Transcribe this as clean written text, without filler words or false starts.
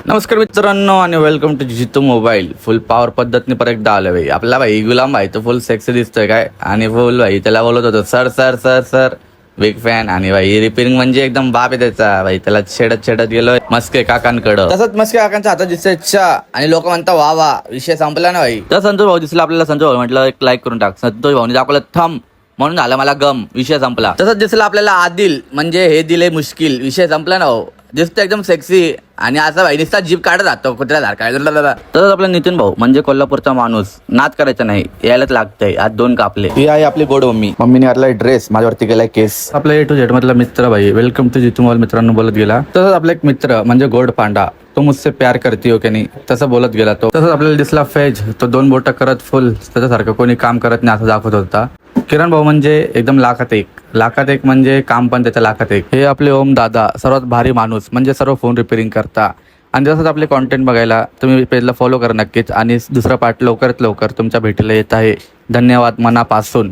नमस्कार मित्रांनो आणि welcome to Jitu mobile. Full power पद्धतीने परत एकदा आलं भाई. आपला भाई गुलाम भाई तो फुल सेक्सी दिसतोय काय. आणि फुल भाई त्याला बोलत होतो sir sir sir sir big fan. आणि भाई रिपेअरिंग म्हणजे एकदम बाप आहे त्याचा भाई. त्याला छेडत गेलोय मस्के काकांकडं. तसंच मस्के काकांच्या हातात दिसतंय चहा. आणि लोक म्हणतात वा वा विषय संपला ना भाई. तर संतोष भाऊ दिसला आपल्याला. संतोष भाऊ म्हटलं एक लाईक करून टाक. संतोष भाऊने दाखवलं थंब म्हणून झालं मला गम. विषय संपला. तसंच दिसलं आपल्याला आदिल म्हणजे हे दिले मुश्किल. विषय संपला ना भाऊ. दिसतो एकदम सेक्सी आणि असा भाई नुसता जीप काढत राहतो कुत्र्यासारखा. तसंच आपला नितीन भाऊ म्हणजे कोल्हापूरचा माणूस. नाद करायचा नाही यायलाच लागतंय. आज 2 कापले. ही आहे आपली गोड मम्मी. मम्मीने घातलाय ड्रेस माझ्यावरती गेलाय केस. आपला A to Z मधला मित्र भाई वेलकम टू जितू मोबाईल मित्रांनो बोलत गेला. तसंच आपला एक मित्र म्हणजे गोड पांडा तो मुझसे प्यार करती हो की नाही तसं बोलत गेला तो. तसंच आपल्याला दिसला फैज तो 2 बोटं करत फुल त्याच्यासारखं कोणी काम करत नाही असं दाखवत होता. किरण भाऊ म्हणजे एकदम लाखात एक म्हणजे काम पण त्याच्या लाखात एक. हे आपले ओम दादा सर्वात भारी माणूस म्हणजे सर्व फोन रिपेअरिंग करता. आणि तसंच आपले कॉन्टेंट बघायला तुम्ही पेजला फॉलो करा नक्कीच. आणि दुसरा पार्ट लवकरात लवकर तुमच्या भेटीला येत आहे. धन्यवाद मनापासून.